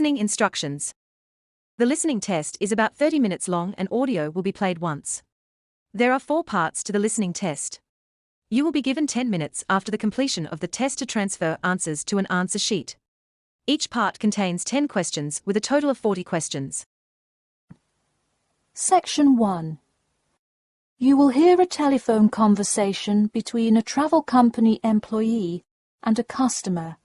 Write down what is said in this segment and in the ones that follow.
Listening instructions. The listening test is about 30 minutes long and audio will be played once. There are 4 parts to the listening test. You will be given 10 minutes after the completion of the test to transfer answers to an answer sheet. Each part contains 10 questions with a total of 40 questions. Section 1. You will hear a telephone conversation between a travel company employee and a customer.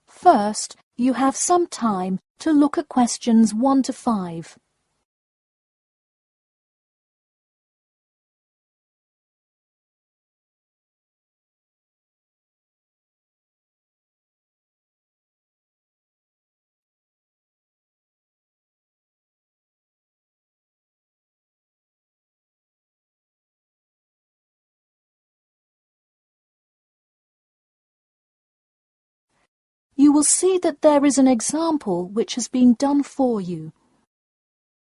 First, you have some time to look at questions 1 to 5. You will see that there is an example which has been done for you.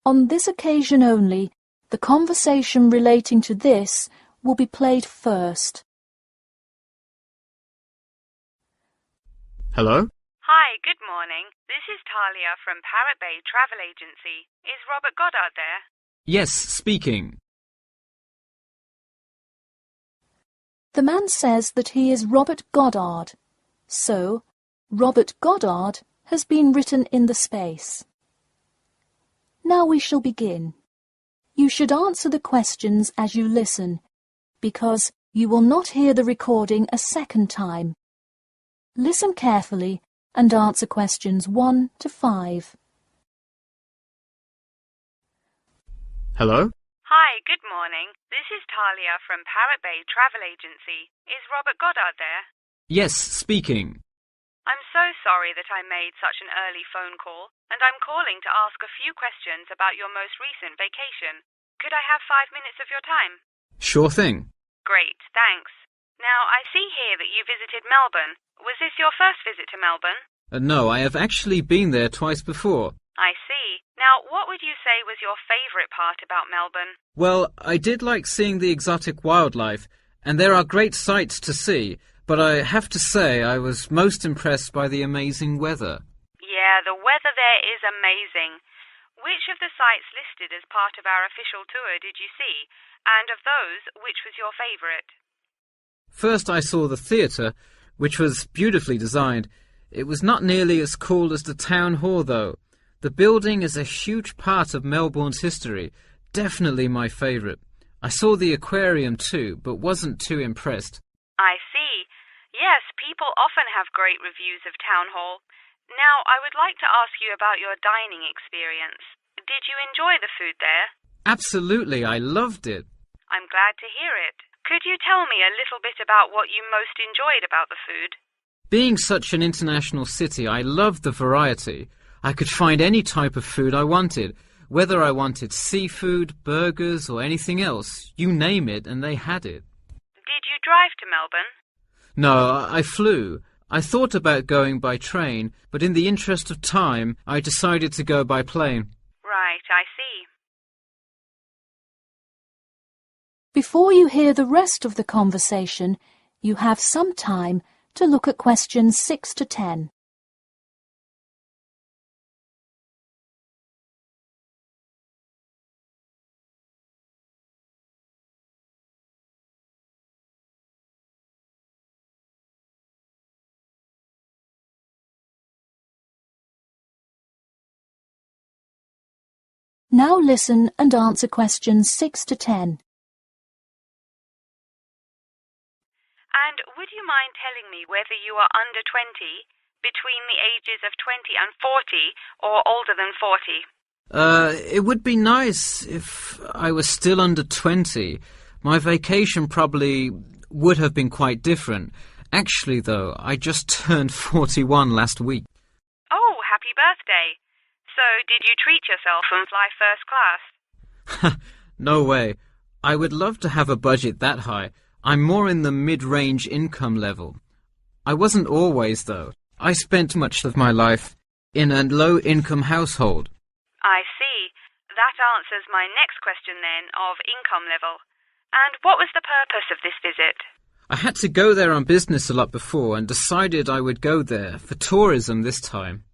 On this occasion only, the conversation relating to this will be played first. Hello? Hi, good morning. This is Talia from Parrot Bay Travel Agency. Is Robert Goddard there? Yes, speaking. The man says that he is Robert Goddard. So, Robert Goddard has been written in the space. Now we shall begin. You should answer the questions as you listen, because you will not hear the recording a second time. Listen carefully and answer questions 1 to 5. Hello? Hi, good morning. This is Talia from Parrot Bay Travel Agency. Is Robert Goddard there? Yes, speaking. I'm so sorry that I made such an early phone call, and I'm calling to ask a few questions about your most recent vacation. Could I have 5 minutes of your time? Sure thing. Great, thanks. Now, I see here that you visited Melbourne. Was this your first visit to Melbourne? No, I have actually been there twice before. I see. Now, what would you say was your favourite part about Melbourne? Well, I did like seeing the exotic wildlife, and there are great sights to see, but I have to say I was most impressed by the amazing weather. Yeah, the weather there is amazing. Which of the sites listed as part of our official tour did you see? And of those, which was your favourite? First I saw the theatre, which was beautifully designed. It was not nearly as cool as the town hall, though. The building is a huge part of Melbourne's history. Definitely my favourite. I saw the aquarium too, but wasn't too impressed. I see. Yes, people often have great reviews of Town Hall. Now, I would like to ask you about your dining experience. Did you enjoy the food there? Absolutely, I loved it. I'm glad to hear it. Could you tell me a little bit about what you most enjoyed about the food? Being such an international city, I loved the variety. I could find any type of food I wanted, whether I wanted seafood, burgers, or anything else. You name it, and they had it. Did you drive to Melbourne? No, I flew. I thought about going by train, but in the interest of time, I decided to go by plane. Right, I see. Before you hear the rest of the conversation, you have some time to look at questions 6 to 10. Now listen and answer questions 6 to 10. And would you mind telling me whether you are under 20, between the ages of 20 and 40, or older than 40? It would be nice if I was still under 20. My vacation probably would have been quite different. Actually, though, I just turned 41 last week. Oh, happy birthday. So, did you treat yourself and fly first class? No way. I would love to have a budget that high. I'm more in the mid-range income level. I wasn't always, though. I spent much of my life in a low-income household. I see. That answers my next question then, of income level. And what was the purpose of this visit? I had to go there on business a lot before and decided I would go there for tourism this time.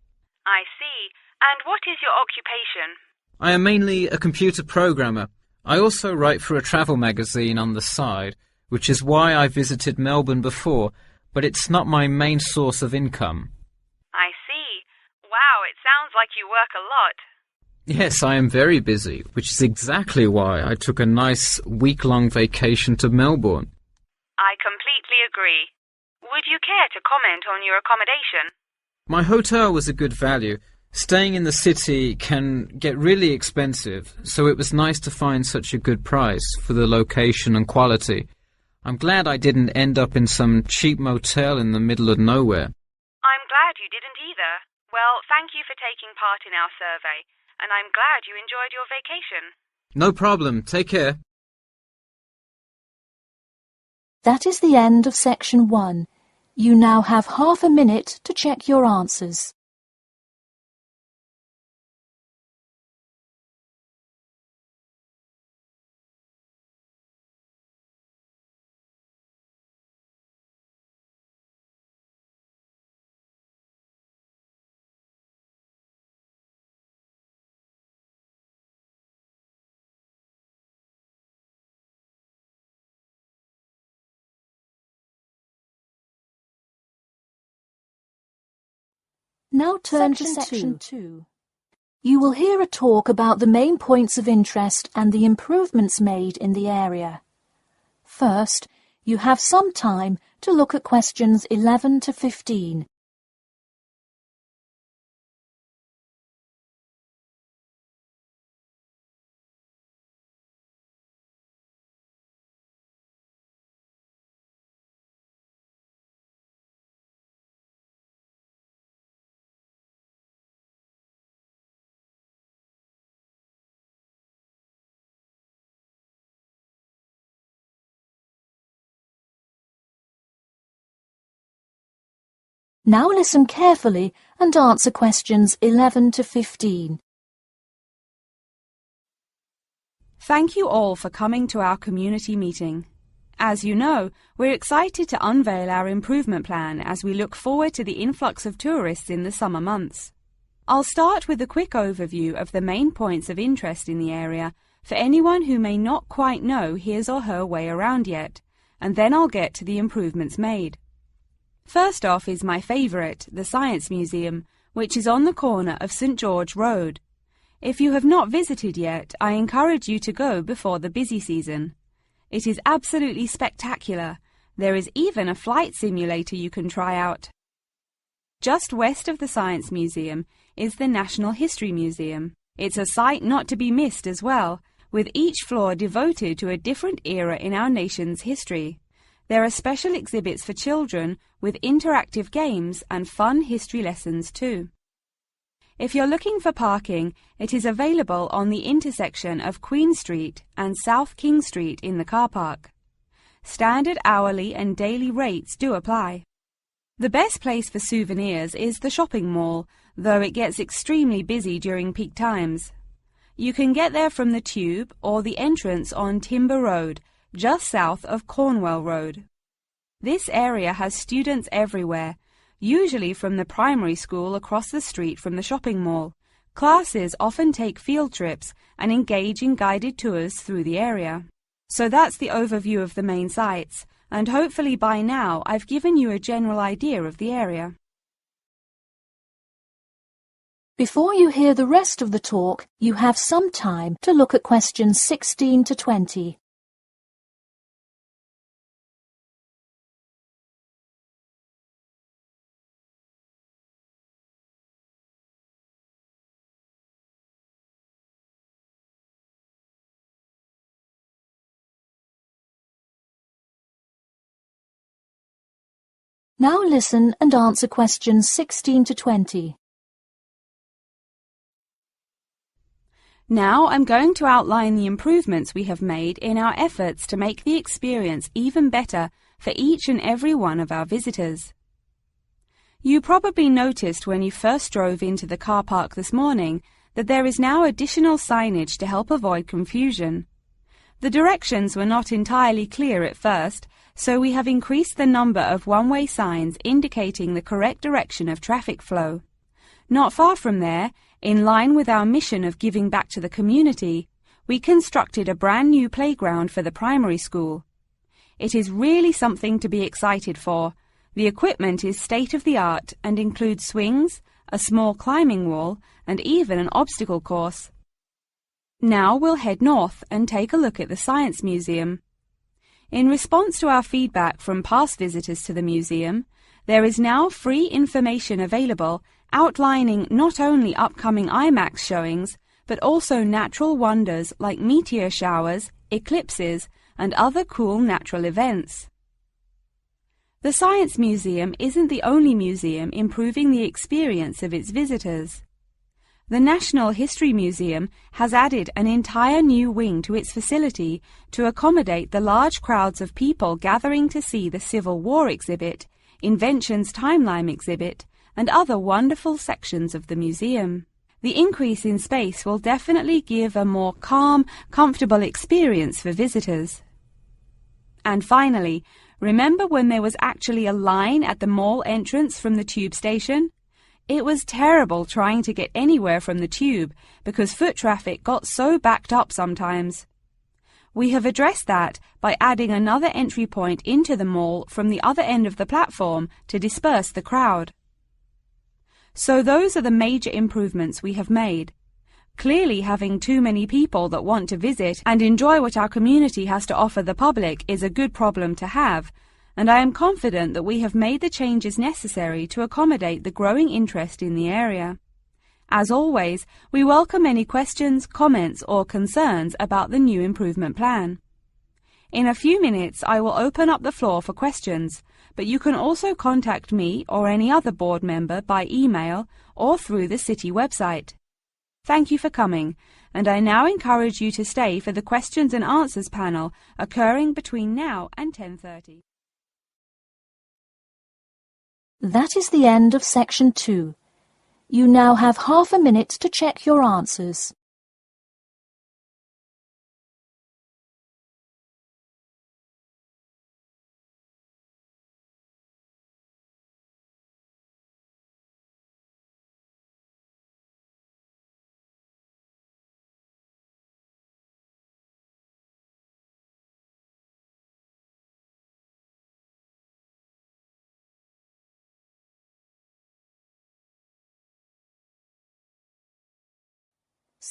I see. And what is your occupation? I am mainly a computer programmer. I also write for a travel magazine on the side, which is why I visited Melbourne before, but it's not my main source of income. I see. Wow, it sounds like you work a lot. Yes, I am very busy, which is exactly why I took a nice week-long vacation to Melbourne. I completely agree. Would you care to comment on your accommodation? My hotel was a good value. Staying in the city can get really expensive, so it was nice to find such a good price for the location and quality. I'm glad I didn't end up in some cheap motel in the middle of nowhere. I'm glad you didn't either. Well, thank you for taking part in our survey, and I'm glad you enjoyed your vacation. No problem. Take care. That is the end of section 1. You now have half a minute to check your answers. Now turn to section 2. You will hear a talk about the main points of interest and the improvements made in the area. First, you have some time to look at questions 11 to 15. Now listen carefully and answer questions 11 to 15. Thank you all for coming to our community meeting. As you know, we're excited to unveil our improvement plan as we look forward to the influx of tourists in the summer months. I'll start with a quick overview of the main points of interest in the area for anyone who may not quite know his or her way around yet, and then I'll get to the improvements made. First off is my favourite, the Science Museum, which is on the corner of St George Road. If you have not visited yet, I encourage you to go before the busy season. It is absolutely spectacular. There is even a flight simulator you can try out. Just west of the Science Museum is the National History Museum. It's a sight not to be missed as well, with each floor devoted to a different era in our nation's history. There are special exhibits for children with interactive games and fun history lessons too. If you're looking for parking, it is available on the intersection of Queen Street and South King Street in the car park. Standard hourly and daily rates do apply. The best place for souvenirs is the shopping mall, though it gets extremely busy during peak times. You can get there from the Tube or the entrance on Timber Road, just south of Cornwall Road. This area has students everywhere, usually from the primary school across the street from the shopping mall. Classes often take field trips and engage in guided tours through the area. So that's the overview of the main sites, and hopefully by now I've given you a general idea of the area. Before you hear the rest of the talk, you have some time to look at questions 16 to 20. Now listen and answer questions 16 to 20. Now I'm going to outline the improvements we have made in our efforts to make the experience even better for each and every one of our visitors. You probably noticed when you first drove into the car park this morning that there is now additional signage to help avoid confusion. The directions were not entirely clear at first, so we have increased the number of one-way signs indicating the correct direction of traffic flow. Not far from there In line with our mission of giving back to the community, we constructed a brand new playground for the primary school. It is really something to be excited for. The equipment is state-of-the-art and includes swings, a small climbing wall, and even an obstacle course. Now we'll head north and take a look at the Science Museum. In response to our feedback from past visitors to the museum, there is now free information available outlining not only upcoming IMAX showings, but also natural wonders like meteor showers, eclipses, and other cool natural events. The Science Museum isn't the only museum improving the experience of its visitors. The National History Museum has added an entire new wing to its facility to accommodate the large crowds of people gathering to see the Civil War exhibit, Inventions Timeline exhibit, and other wonderful sections of the museum. The increase in space will definitely give a more calm, comfortable experience for visitors. And finally, remember when there was actually a line at the mall entrance from the tube station? It was terrible trying to get anywhere from the tube because foot traffic got so backed up sometimes. We have addressed that by adding another entry point into the mall from the other end of the platform to disperse the crowd. So those are the major improvements we have made. Clearly, having too many people that want to visit and enjoy what our community has to offer the public is a good problem to have, and I am confident that we have made the changes necessary to accommodate the growing interest in the area. As always, we welcome any questions, comments, or concerns about the new improvement plan. In a few minutes, I will open up the floor for questions, but you can also contact me or any other board member by email or through the city website. Thank you for coming, and I now encourage you to stay for the questions and answers panel occurring between now and 10:30. That is the end of section 2. You now have half a minute to check your answers.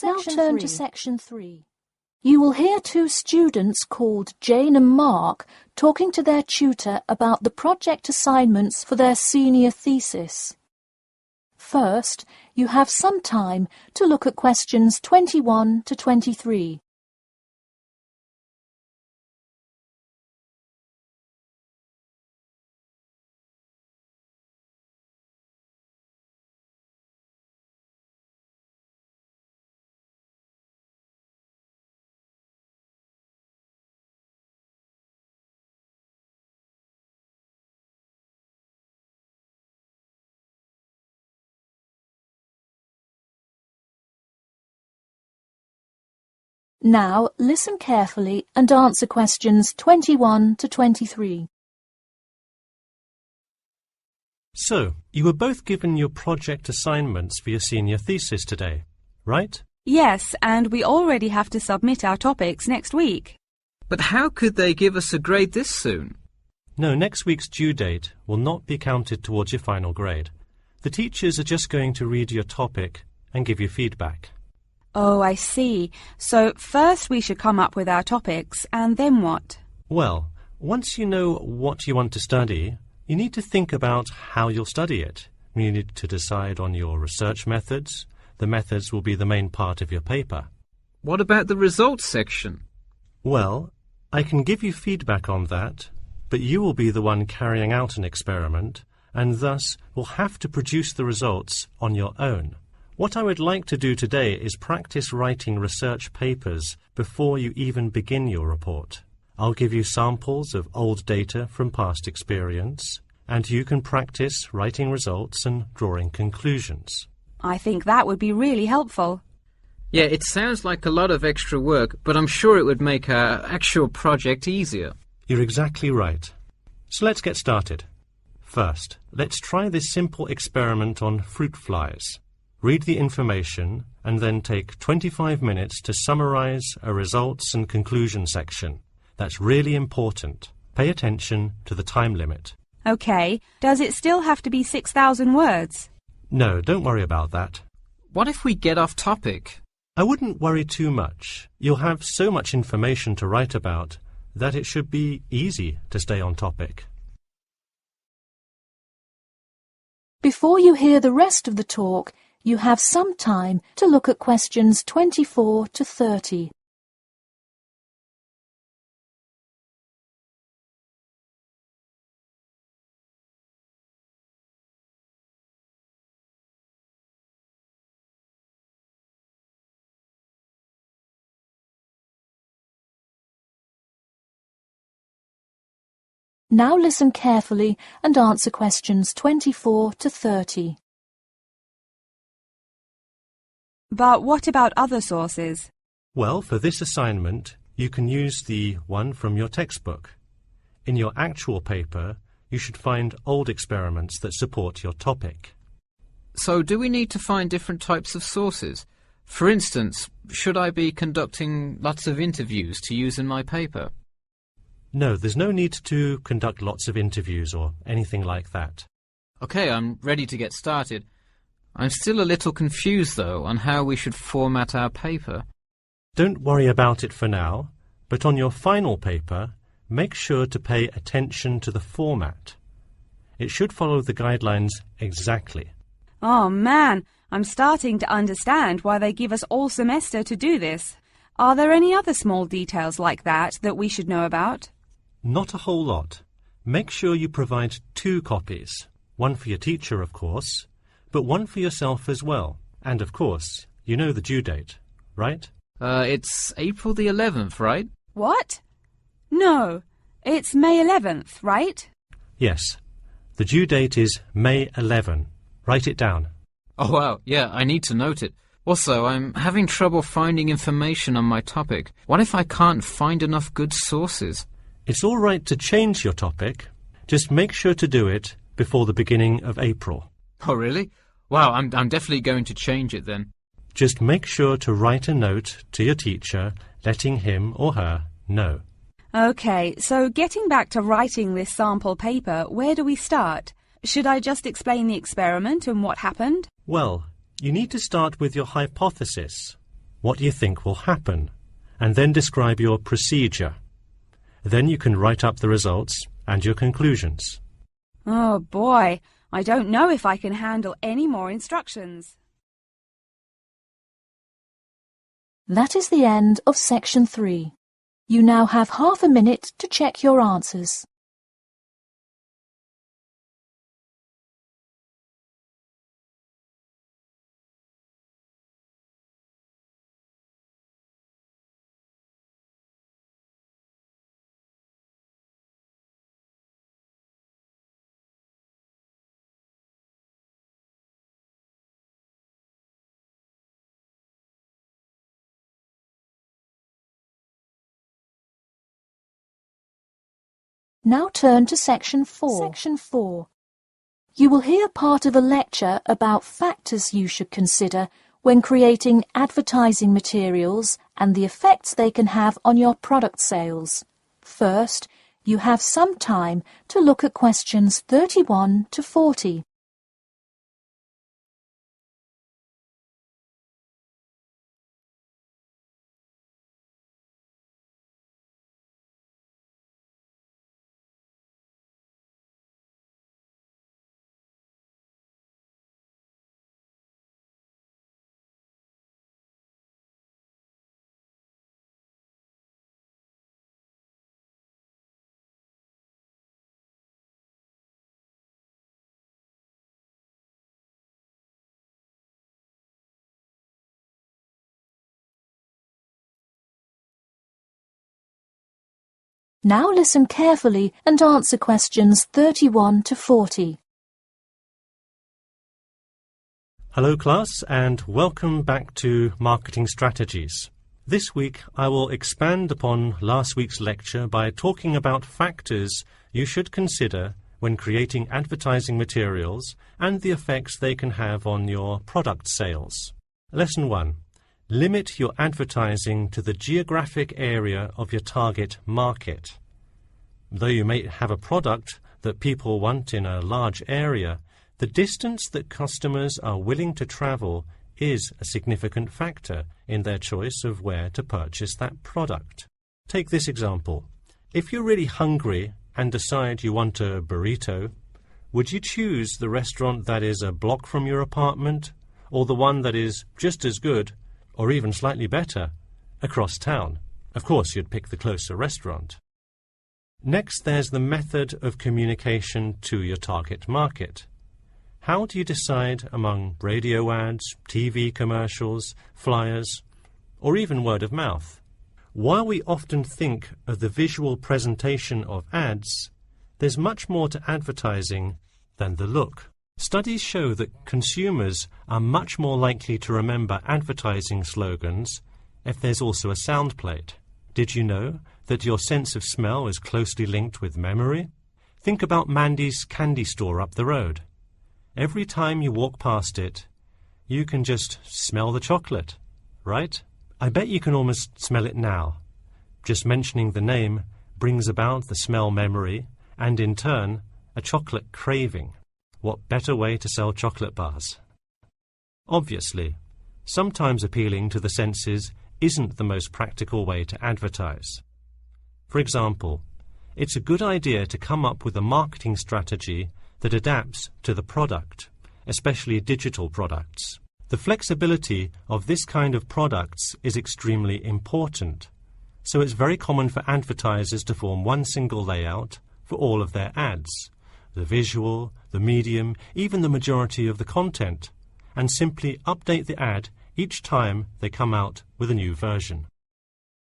Now turn to section 3. You will hear two students called Jane and Mark talking to their tutor about the project assignments for their senior thesis. First, you have some time to look at questions 21 to 23. Now listen carefully and answer questions 21 to 23. So, you were both given your project assignments for your senior thesis today, right? Yes, and we already have to submit our topics next week. But how could they give us a grade this soon? No, next week's due date will not be counted towards your final grade. The teachers are just going to read your topic and give you feedback. Oh, I see. So first we should come up with our topics, and then what? Well, once you know what you want to study, you need to think about how you'll study it. You need to decide on your research methods. The methods will be the main part of your paper. What about the results section? Well, I can give you feedback on that, but you will be the one carrying out an experiment, and thus will have to produce the results on your own. What I would like to do today is practice writing research papers before you even begin your report. I'll give you samples of old data from past experience, and you can practice writing results and drawing conclusions. I think that would be really helpful. Yeah, it sounds like a lot of extra work, but I'm sure it would make our actual project easier. You're exactly right. So let's get started. First, let's try this simple experiment on fruit flies. read the information, and then take 25 minutes to summarize a results and conclusion section. That's really important. Pay attention to the time limit. OK, does it still have to be 6,000 words? No, don't worry about that. What if we get off topic? I wouldn't worry too much. You'll have so much information to write about that it should be easy to stay on topic. Before you hear the rest of the talk, you have some time to look at questions 24 to 30. Now listen carefully and answer questions 24 to 30. But what about other sources? Well, for this assignment, you can use the one from your textbook. In your actual paper, you should find old experiments that support your topic. So do we need to find different types of sources? For instance, should I be conducting lots of interviews to use in my paper? No, there's no need to conduct lots of interviews or anything like that. OK, I'm ready to get started. I'm still a little confused, though, on how we should format our paper. Don't worry about it for now, but on your final paper, make sure to pay attention to the format. It should follow the guidelines exactly. Oh man, I'm starting to understand why they give us all semester to do this. Are there any other small details like that we should know about? Not a whole lot. Make sure you provide 2 copies. One for your teacher, of course, but one for yourself as well. And of course, you know the due date, right? It's April the 11th, right? What? No, it's May 11th, right? Yes. The due date is May 11. Write it down. Oh, wow, yeah, I need to note it. Also, I'm having trouble finding information on my topic. What if I can't find enough good sources? It's all right to change your topic. Just make sure to do it before the beginning of April. Oh, really? Wow, I'm definitely going to change it then. Just make sure to write a note to your teacher letting him or her know. OK, so getting back to writing this sample paper, where do we start? Should I just explain the experiment and what happened? Well, you need to start with your hypothesis, what you think will happen, and then describe your procedure. Then you can write up the results and your conclusions. Oh boy, I don't know if I can handle any more instructions. That is the end of section 3. You now have half a minute to check your answers. Now turn to section 4. Section 4. You will hear part of a lecture about factors you should consider when creating advertising materials and the effects they can have on your product sales. First, you have some time to look at questions 31 to 40. Now listen carefully and answer questions 31 to 40. Hello class, and welcome back to Marketing Strategies. This week I will expand upon last week's lecture by talking about factors you should consider when creating advertising materials and the effects they can have on your product sales. Lesson 1. Limit your advertising to the geographic area of your target market. Though you may have a product that people want in a large area, the distance that customers are willing to travel is a significant factor in their choice of where to purchase that product. Take this example. If you're really hungry and decide you want a burrito, would you choose the restaurant that is a block from your apartment, or the one that is just as good, or even slightly better, across town? Of course, you'd pick the closer restaurant. Next, there's the method of communication to your target market. How do you decide among radio ads, TV commercials, flyers, or even word of mouth? While we often think of the visual presentation of ads, there's much more to advertising than the look. Studies show that consumers are much more likely to remember advertising slogans if there's also a sound plate. Did you know that your sense of smell is closely linked with memory? Think about Mandy's candy store up the road. Every time you walk past it, you can just smell the chocolate, right? I bet you can almost smell it now. Just mentioning the name brings about the smell memory and, in turn, a chocolate craving. What better way to sell chocolate bars? Obviously, sometimes appealing to the senses isn't the most practical way to advertise. For example, it's a good idea to come up with a marketing strategy that adapts to the product, especially digital products. The flexibility of this kind of products is extremely important, so it's very common for advertisers to form one single layout for all of their ads, the visual, the medium, even the majority of the content, and simply update the ad each time they come out with a new version.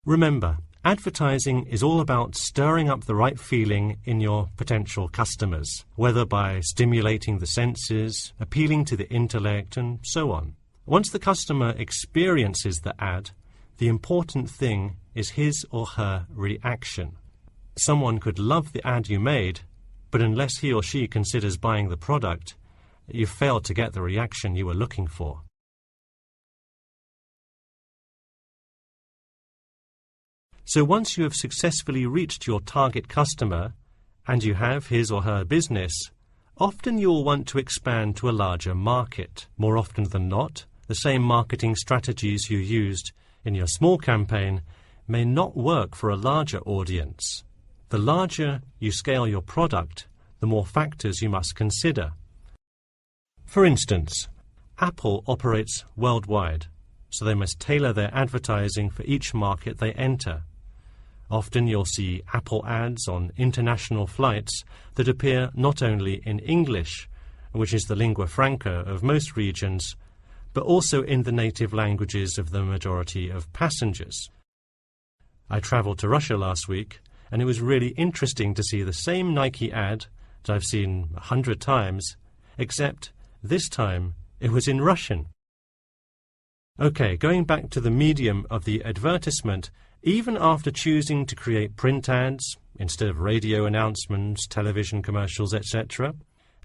Remember, advertising is all about stirring up the right feeling in your potential customers, whether by stimulating the senses, appealing to the intellect, and so on. Once the customer experiences the ad, the important thing is his or her reaction. Someone could love the ad you made, but unless he or she considers buying the product, you've failed to get the reaction you were looking for. So once you have successfully reached your target customer, and you have his or her business, often you will want to expand to a larger market. More often than not, the same marketing strategies you used in your small campaign may not work for a larger audience. The larger you scale your product, the more factors you must consider. For instance, Apple operates worldwide, so they must tailor their advertising for each market they enter. Often you'll see Apple ads on international flights that appear not only in English, which is the lingua franca of most regions, but also in the native languages of the majority of passengers. I travelled to Russia last week, and it was really interesting to see the same Nike ad that I've seen 100 times, except this time it was in Russian. Okay, going back to the medium of the advertisement, even after choosing to create print ads instead of radio announcements, television commercials, etc.,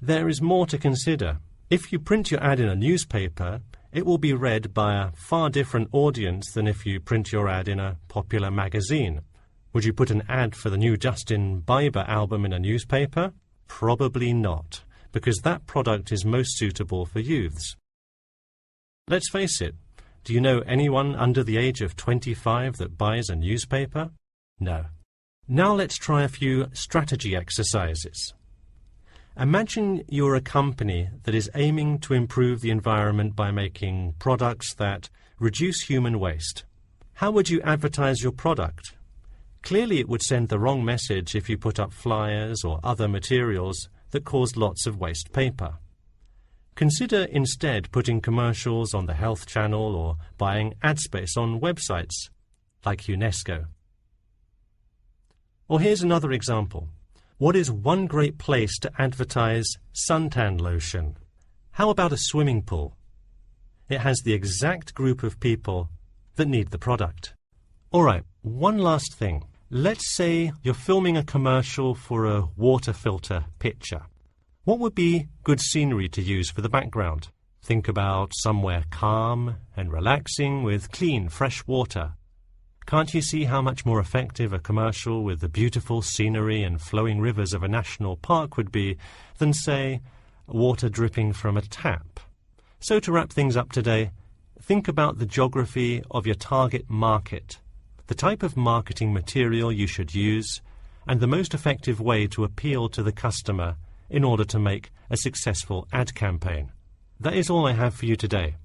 there is more to consider. If you print your ad in a newspaper, it will be read by a far different audience than if you print your ad in a popular magazine. Would you put an ad for the new Justin Bieber album in a newspaper? Probably not, because that product is most suitable for youths. Let's face it, do you know anyone under the age of 25 that buys a newspaper? No. Now let's try a few strategy exercises. Imagine you're a company that is aiming to improve the environment by making products that reduce human waste. How would you advertise your product? Clearly it would send the wrong message if you put up flyers or other materials that cause lots of waste paper. Consider instead putting commercials on the Health Channel or buying ad space on websites like UNESCO. Or here's another example. What is one great place to advertise suntan lotion? How about a swimming pool? It has the exact group of people that need the product. All right, one last thing. Let's say you're filming a commercial for a water filter picture. What would be good scenery to use for the background? Think about somewhere calm and relaxing with clean, fresh water. Can't you see how much more effective a commercial with the beautiful scenery and flowing rivers of a national park would be than, say, water dripping from a tap? So to wrap things up today, think about the geography of your target market, the type of marketing material you should use, and the most effective way to appeal to the customer in order to make a successful ad campaign. That is all I have for you today.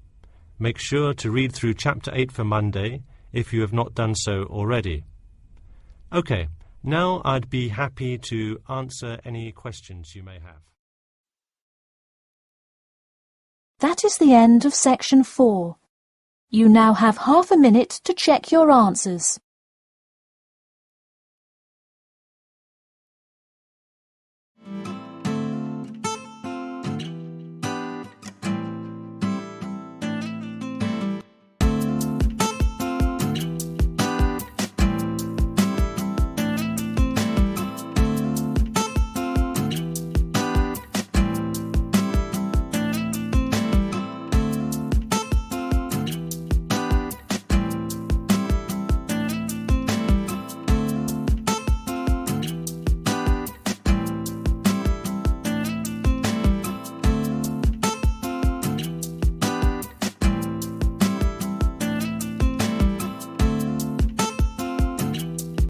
Make sure to read through Chapter 8 for Monday if you have not done so already. Okay, now I'd be happy to answer any questions you may have. That is the end of section 4. You now have half a minute to check your answers.